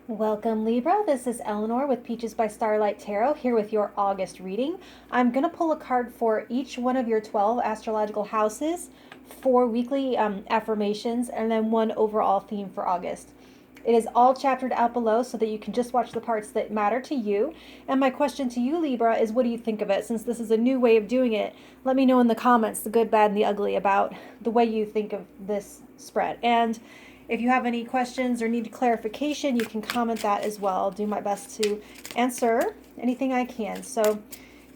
Welcome Libra, this is Eleanor with Peaches by Starlight Tarot here with your August reading. I'm going to pull a card for each one of your 12 astrological houses, 4 weekly affirmations, and then one overall theme for August. It is all chaptered out below so that you can just watch the parts that matter to you. And my question to you, Libra, is what do you think of it? Since this is a new way of doing it, let me know in the comments the good, bad, and the ugly about the way you think of this spread. And if you have any questions or need clarification, you can comment that as well. I'll do my best to answer anything I can. So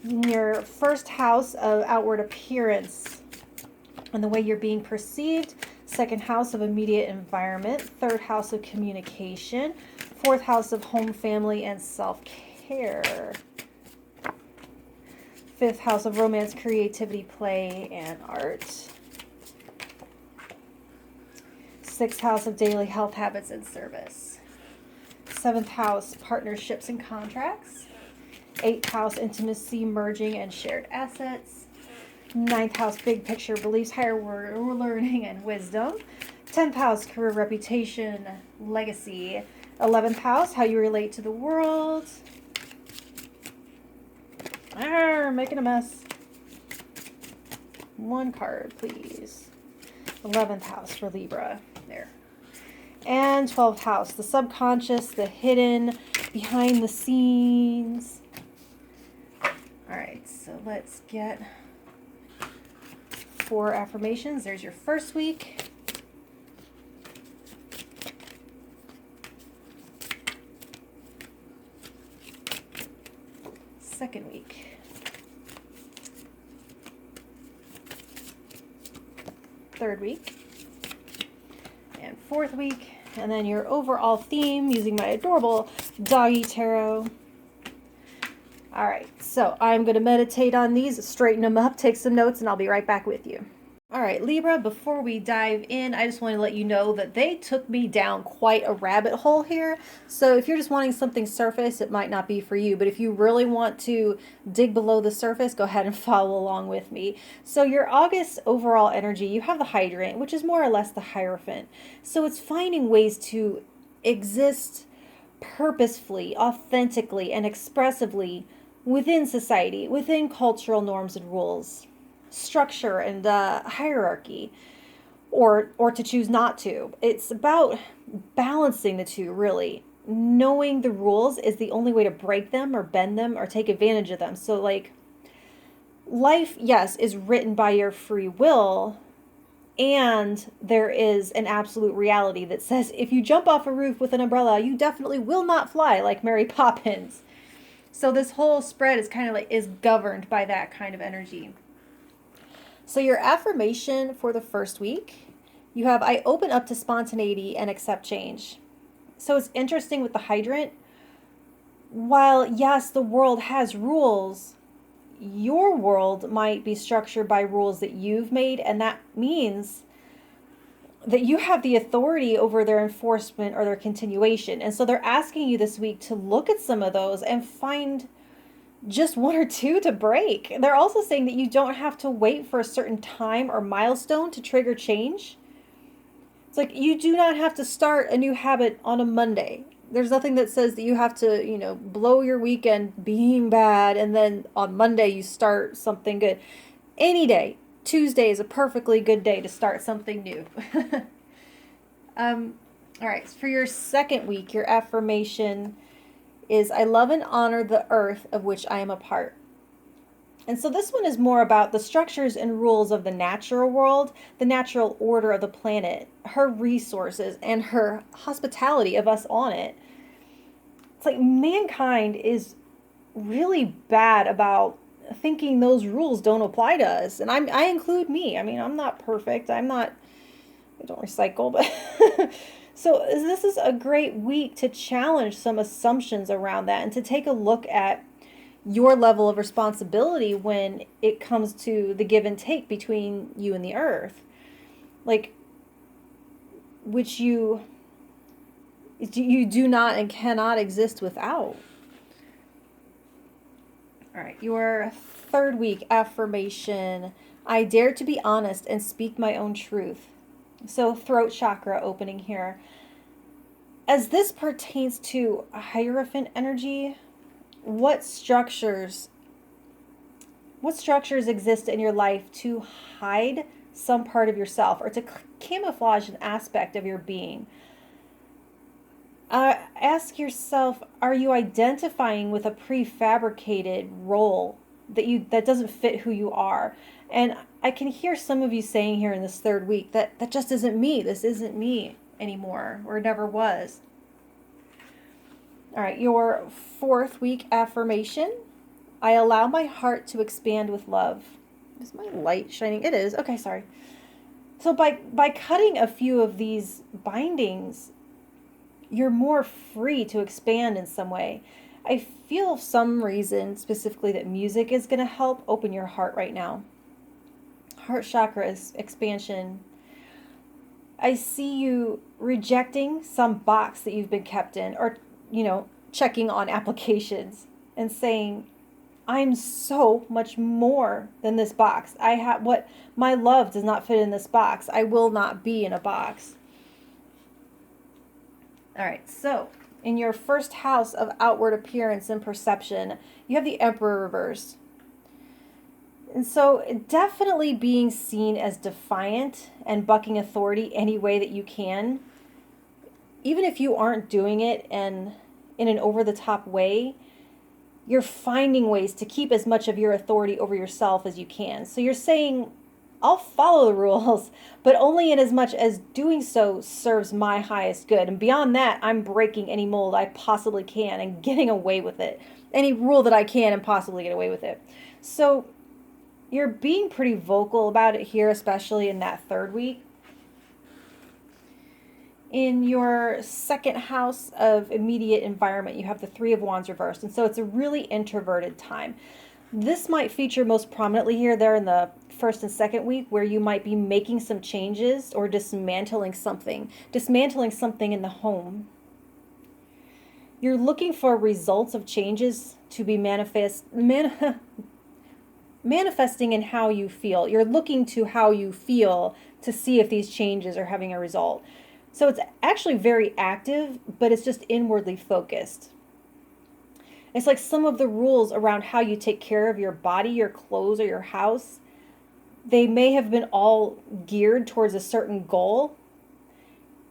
in your first house of outward appearance and the way you're being perceived, second house of immediate environment, third house of communication, fourth house of home, family, and self-care, fifth house of romance, creativity, play, and art, sixth house of daily health habits and service, seventh house partnerships and contracts, eighth house intimacy, merging, and shared assets, ninth house big picture beliefs, higher learning, and wisdom, 10th house career, reputation, legacy, 11th house how you relate to the world. Making a mess. One card, please. 11th house for Libra. There. And 12th house, the subconscious, the hidden, behind the scenes. All right, so let's get 4 affirmations. There's your first week. Second week. Third week. And fourth week. And then your overall theme using my adorable doggy tarot. All right, so I'm going to meditate on these, straighten them up, take some notes, and I'll be right back with you. All right, Libra, before we dive in, I just want to let you know that they took me down quite a rabbit hole here. So if you're just wanting something surface, it might not be for you. But if you really want to dig below the surface, go ahead and follow along with me. So your August overall energy, you have the Hydrant, which is more or less the Hierophant. So it's finding ways to exist purposefully, authentically, and expressively within society, within cultural norms and rules, structure and hierarchy, or to choose not to. It's about balancing the two, really. Knowing the rules is the only way to break them or bend them or take advantage of them. So like life, yes, is written by your free will, and there is an absolute reality that says if you jump off a roof with an umbrella, you definitely will not fly like Mary Poppins. So this whole spread is kind of like is governed by that kind of energy. So your affirmation for the first week, you have I open up to spontaneity and accept change. So it's interesting with the Hydrant. While yes, the world has rules, your world might be structured by rules that you've made, and that means that you have the authority over their enforcement or their continuation. And so they're asking you this week to look at some of those and find just one or two to break. They're also saying that you don't have to wait for a certain time or milestone to trigger change. It's like you do not have to start a new habit on a Monday. There's nothing that says that you have to, blow your weekend being bad and then on Monday you start something good. Any day. Tuesday is a perfectly good day to start something new. All right, for your second week, your affirmation is I love and honor the earth of which I am a part. And so this one is more about the structures and rules of the natural world, the natural order of the planet, her resources, and her hospitality of us on it. It's like mankind is really bad about thinking those rules don't apply to us. And I include me. I mean, I'm not perfect. I don't recycle, but so this is a great week to challenge some assumptions around that and to take a look at your level of responsibility when it comes to the give and take between you and the earth, like which you do not and cannot exist without. All right, your third week affirmation, I dare to be honest and speak my own truth. So throat chakra opening here. as this pertains to Hierophant energy, what structures exist in your life to hide some part of yourself or to camouflage an aspect of your being? Ask yourself, are you identifying with a prefabricated role that doesn't fit who you are? And I can hear some of you saying here in this third week that just isn't me. This isn't me anymore, or never was. All right, your 4th week affirmation. I allow my heart to expand with love. Is my light shining? It is. Okay, sorry. So by cutting a few of these bindings, you're more free to expand in some way. I feel some reason specifically that music is going to help open your heart right now. Heart chakra is expansion. I see you rejecting some box that you've been kept in, or, checking on applications and saying, I'm so much more than this box. My love does not fit in this box. I will not be in a box. All right, so in your first house of outward appearance and perception, you have the Emperor reversed. And so definitely being seen as defiant and bucking authority any way that you can, even if you aren't doing it in an over-the-top way, you're finding ways to keep as much of your authority over yourself as you can. So you're saying, I'll follow the rules, but only in as much as doing so serves my highest good. And beyond that, I'm breaking any mold I possibly can and getting away with it. Any rule that I can and possibly get away with it. So you're being pretty vocal about it here, especially in that 3rd week. In your 2nd house of immediate environment, you have the 3 of Wands reversed. And so it's a really introverted time. This might feature most prominently here, there in the 1st and 2nd week, where you might be making some changes or dismantling something in the home. You're looking for results of changes to be manifesting in how you feel. You're looking to how you feel to see if these changes are having a result. So it's actually very active, but it's just inwardly focused. It's like some of the rules around how you take care of your body, your clothes, or your house, they may have been all geared towards a certain goal.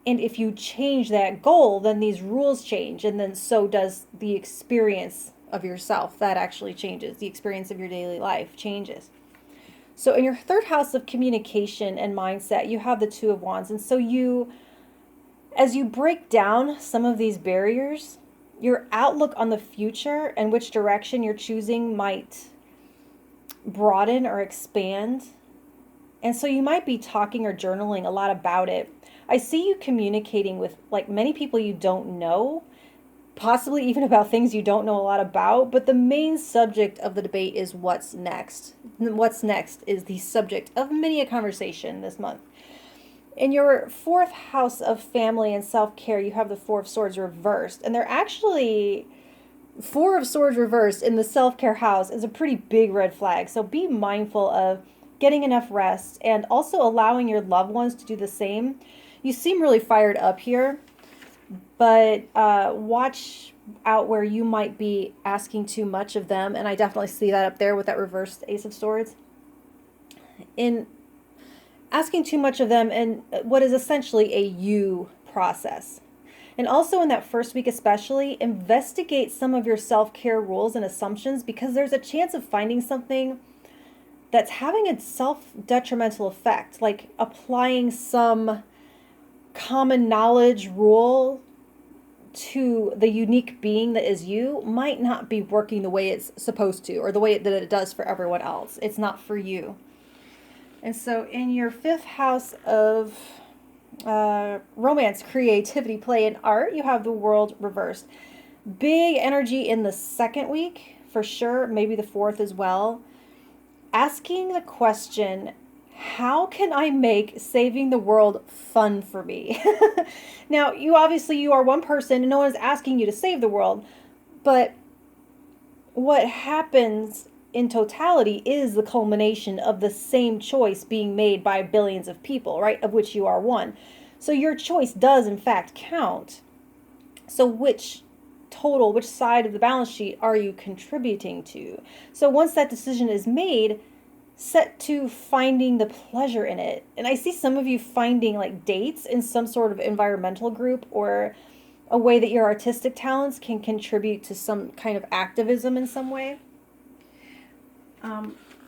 And if you change that goal, then these rules change. And then so does the experience of yourself. That actually changes. The experience of your daily life changes. So in your 3rd house of communication and mindset, you have the 2 of Wands. And so as you break down some of these barriers, your outlook on the future and which direction you're choosing might broaden or expand. And so you might be talking or journaling a lot about it. I see you communicating with many people you don't know, possibly even about things you don't know a lot about, but the main subject of the debate is what's next. What's next is the subject of many a conversation this month. In your 4th house of family and self-care, you have the 4 of Swords reversed. And they're actually 4 of Swords reversed in the self-care house is a pretty big red flag. So be mindful of getting enough rest and also allowing your loved ones to do the same. You seem really fired up here, but watch out where you might be asking too much of them. And I definitely see that up there with that reversed Ace of Swords. In asking too much of them in what is essentially a you process. And also in that 1st week especially, investigate some of your self-care rules and assumptions, because there's a chance of finding something that's having a self-detrimental effect, like applying some common knowledge rule to the unique being that is you might not be working the way it's supposed to, or the way that it does for everyone else. It's not for you. And so in your 5th house of romance, creativity, play, and art, you have the World reversed. Big energy in the 2nd week, for sure, maybe the 4th as well. Asking the question, how can I make saving the world fun for me? Now, you are one person and no one is asking you to save the world, but what happens in totality is the culmination of the same choice being made by billions of people, right? Of which you are one. So your choice does in fact count. So which side of the balance sheet are you contributing to? So once that decision is made, set to finding the pleasure in it. And I see some of you finding like dates in some sort of environmental group, or a way that your artistic talents can contribute to some kind of activism in some way.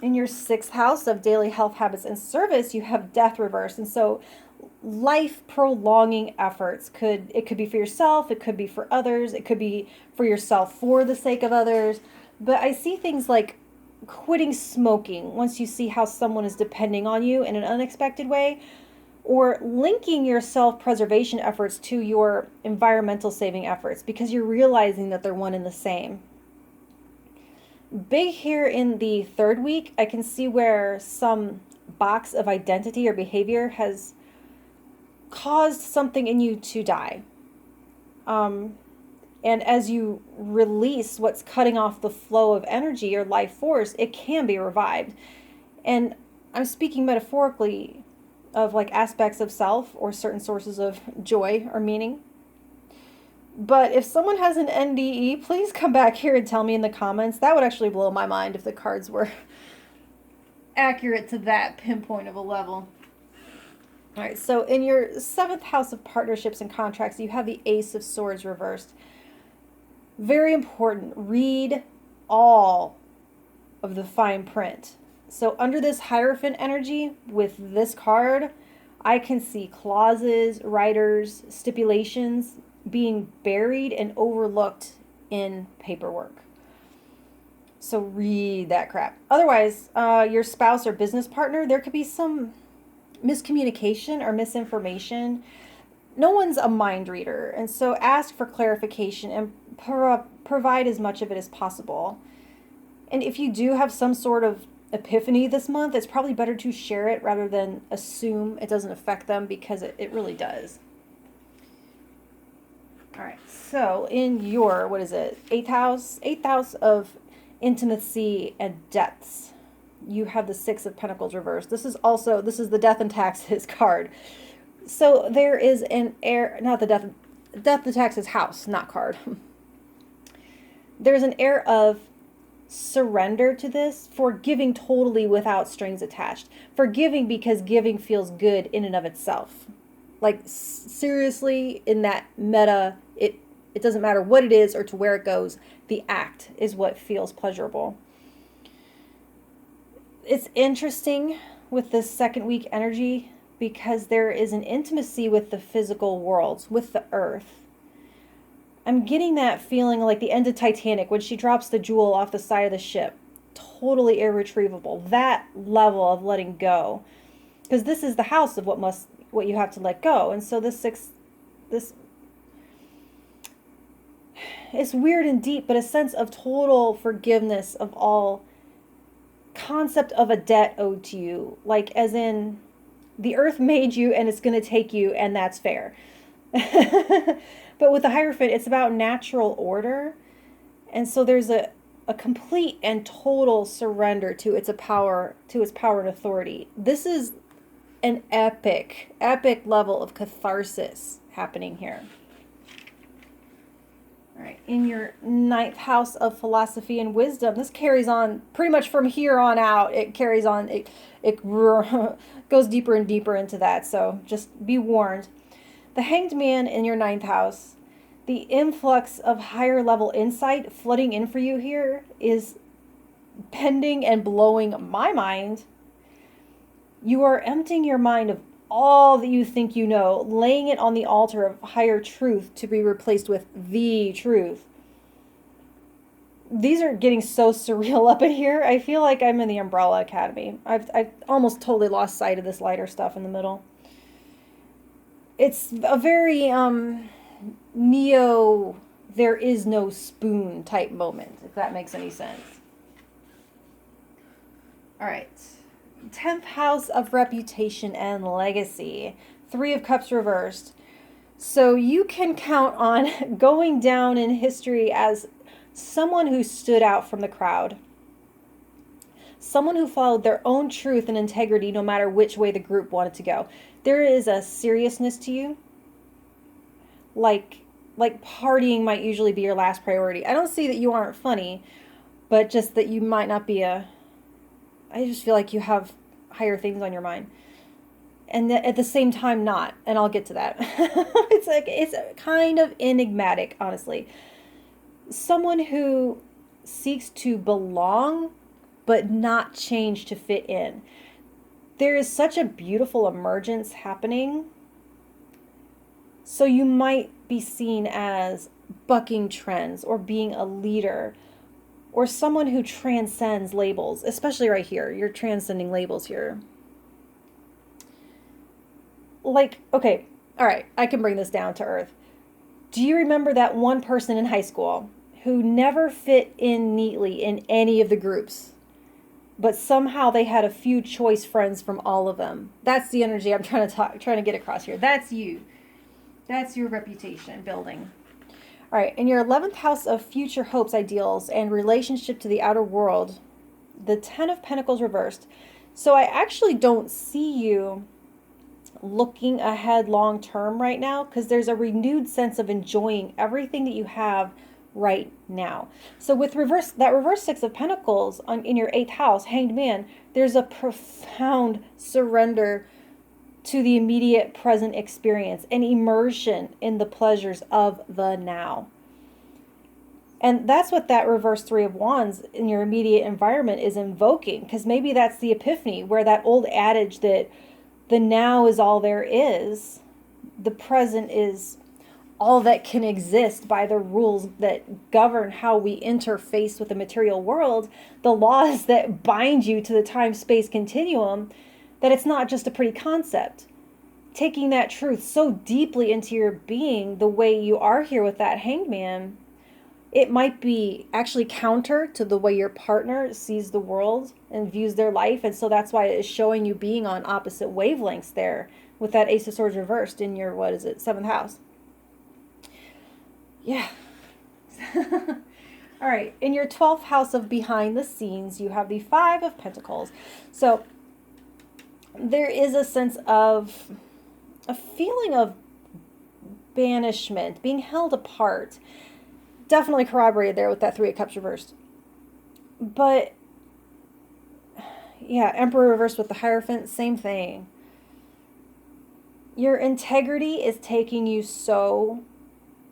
In your 6th house of daily health, habits, and service, you have death reversed. And so life prolonging efforts, it could be for yourself, it could be for others, it could be for yourself for the sake of others. But I see things like quitting smoking once you see how someone is depending on you in an unexpected way, or linking your self-preservation efforts to your environmental saving efforts because you're realizing that they're one and the same. Big here in the 3rd week, I can see where some box of identity or behavior has caused something in you to die. And as you release what's cutting off the flow of energy or life force, it can be revived. And I'm speaking metaphorically of like aspects of self or certain sources of joy or meaning. But if someone has an NDE, please come back here and tell me in the comments. That would actually blow my mind if the cards were accurate to that pinpoint of a level. All right, so in your 7th house of partnerships and contracts, you have the Ace of Swords reversed. Very important, read all of the fine print. So under this Hierophant energy with this card, I can see clauses, riders, stipulations being buried and overlooked in paperwork. So read that crap. Otherwise, your spouse or business partner, there could be some miscommunication or misinformation. No one's a mind reader, and so ask for clarification and provide as much of it as possible. And if you do have some sort of epiphany this month, it's probably better to share it rather than assume it doesn't affect them, because it really does. All right, so in your, 8th house of intimacy and depths, you have the 6 of Pentacles reversed. This is the death and taxes card. So there is an air, not the death and taxes house, not card. There's an air of surrender to this, forgiving totally without strings attached. Forgiving because giving feels good in and of itself. Like seriously, in that meta, it doesn't matter what it is or to where it goes. The act is what feels pleasurable. It's interesting with this 2nd week energy because there is an intimacy with the physical world, with the earth. I'm getting that feeling like the end of Titanic when she drops the jewel off the side of the ship. Totally irretrievable. That level of letting go. Because this is the house of what you have to let go. And so this it's weird and deep, but a sense of total forgiveness of all concept of a debt owed to you. Like as in the earth made you and it's going to take you, and that's fair. But with the Hierophant, it's about natural order. And so there's a complete and total surrender to its power and authority. This is an epic level of catharsis happening here. All right, in your 9th house of philosophy and wisdom, this carries on pretty much from here on out. It carries on, it goes deeper and deeper into that. So just be warned. The Hanged Man in your 9th house, the influx of higher level insight flooding in for you here is pending and blowing my mind. You are emptying your mind of all that you think you know, laying it on the altar of higher truth to be replaced with the truth. These are getting so surreal up in here. I feel like I'm in the Umbrella Academy. I've almost totally lost sight of this lighter stuff in the middle. It's a very Neo, there is no spoon type moment, if that makes any sense. All right. 10th house of reputation and legacy. 3 of Cups reversed. So you can count on going down in history as someone who stood out from the crowd. Someone who followed their own truth and integrity no matter which way the group wanted to go. There is a seriousness to you. Like like partying might usually be your last priority. I don't see that you aren't funny, but just that you might not be I just feel like you have higher things on your mind. And at the same time not, and I'll get to that. It's kind of enigmatic, honestly. Someone who seeks to belong but not change to fit in. There is such a beautiful emergence happening. So you might be seen as bucking trends or being a leader or someone who transcends labels, especially right here. You're transcending labels here. Like, okay, all right, I can bring this down to earth. Do you remember that one person in high school who never fit in neatly in any of the groups, but somehow they had a few choice friends from all of them? That's the energy I'm trying to get across here. That's you. That's your reputation building. All right, in your 11th house of future hopes, ideals, and relationship to the outer world, the 10 of Pentacles reversed. So I actually don't see you looking ahead long term right now, because there's a renewed sense of enjoying everything that you have right now. So with that reverse 6 of Pentacles in your 8th house, Hanged Man, there's a profound surrender to the immediate present experience and immersion in the pleasures of the now. And that's what that reverse 3 of Wands in your immediate environment is invoking, because maybe that's the epiphany where that old adage that the now is all there is, the present is all that can exist by the rules that govern how we interface with the material world, the laws that bind you to the time-space continuum, that it's not just a pretty concept. Taking that truth so deeply into your being, the way you are here with that Hanged Man, it might be actually counter to the way your partner sees the world and views their life. And so that's why it is showing you being on opposite wavelengths there with that Ace of Swords reversed in your, 7th house. Yeah. All right. In your 12th house of behind the scenes, you have the 5 of Pentacles. So there is a sense of a feeling of banishment, being held apart. Definitely corroborated there with that 3 of Cups reversed. But yeah, Emperor reversed with the Hierophant, same thing. Your integrity is taking you so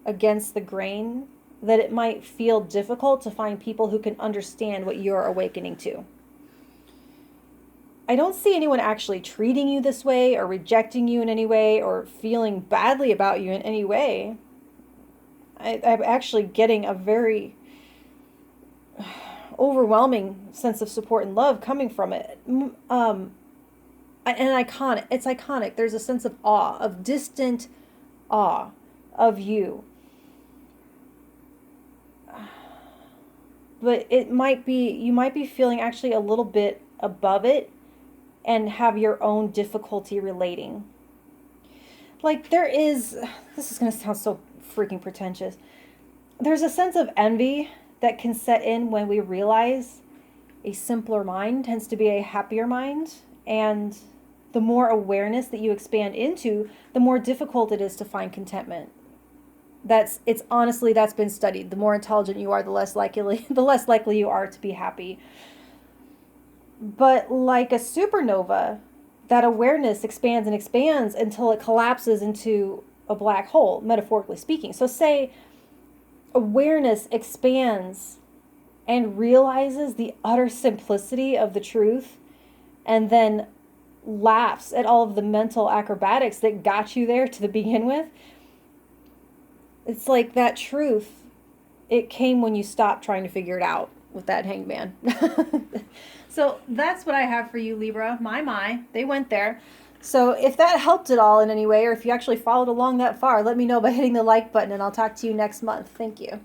against the grain that it might feel difficult to find people who can understand what you're awakening to. I don't see anyone actually treating you this way or rejecting you in any way or feeling badly about you in any way. I'm actually getting a very overwhelming sense of support and love coming from it. And iconic. It's iconic. There's a sense of awe, of distant awe of you. But you might be feeling actually a little bit above it and have your own difficulty relating. Like this is going to sound so freaking pretentious. There's a sense of envy that can set in when we realize a simpler mind tends to be a happier mind, and the more awareness that you expand into, the more difficult it is to find contentment. That's been studied. The more intelligent you are, the less likely you are to be happy. But like a supernova, that awareness expands and expands until it collapses into a black hole, metaphorically speaking. So say awareness expands and realizes the utter simplicity of the truth, and then laughs at all of the mental acrobatics that got you there to begin with. It's like that truth, it came when you stopped trying to figure it out with that Hanged Man. So that's what I have for you, Libra. They went there. So if that helped at all in any way, or if you actually followed along that far, let me know by hitting the like button, and I'll talk to you next month. Thank you.